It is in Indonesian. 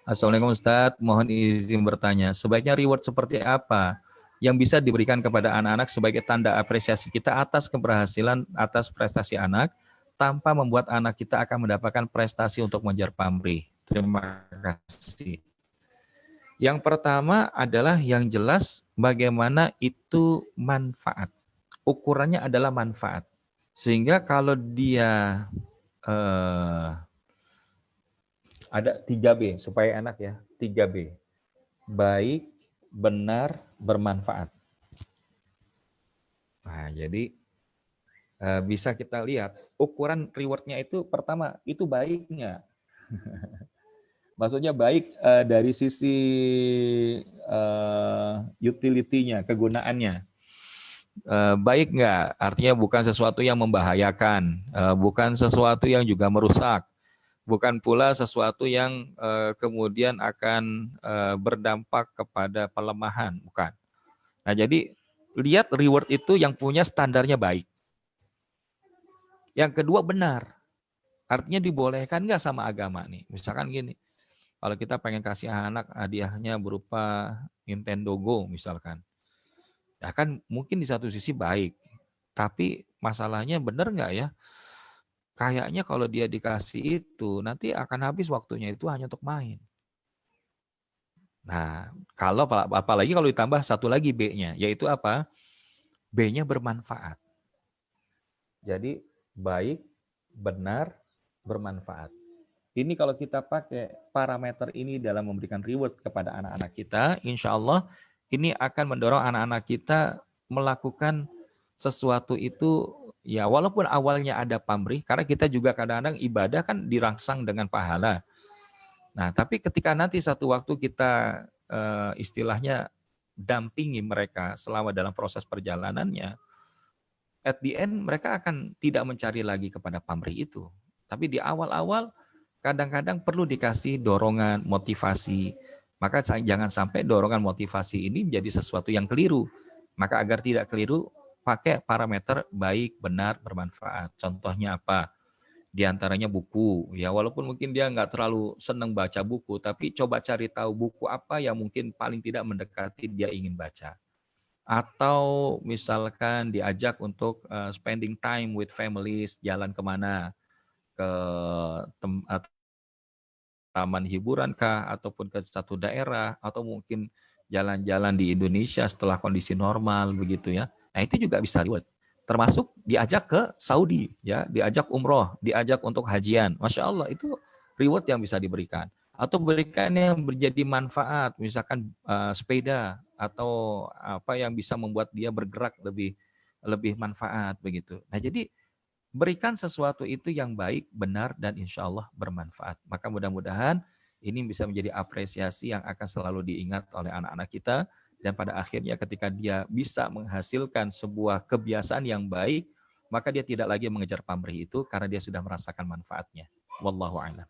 Assalamualaikum Ustadz, mohon izin bertanya, sebaiknya reward seperti apa yang bisa diberikan kepada anak-anak sebagai tanda apresiasi kita atas keberhasilan, atas prestasi anak, tanpa membuat anak kita akan mendapatkan prestasi untuk mengejar pamrih. Terima kasih. Yang pertama adalah yang jelas bagaimana itu manfaat. Ukurannya adalah manfaat. Sehingga kalau dia ada 3B supaya enak ya, 3B. Baik, benar, bermanfaat. Nah, jadi bisa kita lihat ukuran rewardnya itu pertama itu baiknya. Maksudnya baik dari sisi utility-nya, kegunaannya. Baik nggak? Artinya bukan sesuatu yang membahayakan, bukan sesuatu yang juga merusak, bukan pula sesuatu yang kemudian akan berdampak kepada pelemahan, bukan. Nah, jadi lihat reward itu yang punya standarnya baik. Yang kedua benar. Artinya dibolehkan nggak sama agama nih. Misalkan gini, kalau kita pengen kasih anak hadiahnya berupa Nintendo Go misalkan. Ya kan mungkin di satu sisi baik. Tapi masalahnya benar nggak ya? Kayaknya kalau dia dikasih itu, nanti akan habis waktunya itu hanya untuk main. Nah, kalau apalagi kalau ditambah satu lagi B-nya, yaitu apa? B-nya bermanfaat. Jadi baik, benar, bermanfaat. Ini kalau kita pakai parameter ini dalam memberikan reward kepada anak-anak kita, insya Allah ini akan mendorong anak-anak kita melakukan sesuatu itu, ya walaupun awalnya ada pamrih, karena kita juga kadang-kadang ibadah kan dirangsang dengan pahala. Nah, tapi ketika nanti satu waktu kita istilahnya dampingi mereka selama dalam proses perjalanannya, at the end mereka akan tidak mencari lagi kepada pamrih itu. Tapi di awal-awal kadang-kadang perlu dikasih dorongan, motivasi. Maka jangan sampai dorongan motivasi ini menjadi sesuatu yang keliru. Maka agar tidak keliru, pakai parameter baik, benar, bermanfaat. Contohnya apa? Di antaranya buku. Ya, walaupun mungkin dia nggak terlalu senang baca buku, tapi coba cari tahu buku apa yang mungkin paling tidak mendekati dia ingin baca. Atau misalkan diajak untuk spending time with families, jalan kemana, ke taman hiburan kah, ataupun ke satu daerah, atau mungkin jalan-jalan di Indonesia setelah kondisi normal begitu ya. Nah itu juga bisa reward. Termasuk diajak ke Saudi, ya, diajak umroh, diajak untuk hajian. Masya Allah itu reward yang bisa diberikan. Atau berikan yang menjadi manfaat, misalkan sepeda atau apa yang bisa membuat dia bergerak lebih manfaat begitu. Nah jadi berikan sesuatu itu yang baik, benar, dan insya Allah bermanfaat. Maka mudah-mudahan ini bisa menjadi apresiasi yang akan selalu diingat oleh anak-anak kita. Dan pada akhirnya ketika dia bisa menghasilkan sebuah kebiasaan yang baik, maka dia tidak lagi mengejar pamrih itu karena dia sudah merasakan manfaatnya. Wallahu a'lam.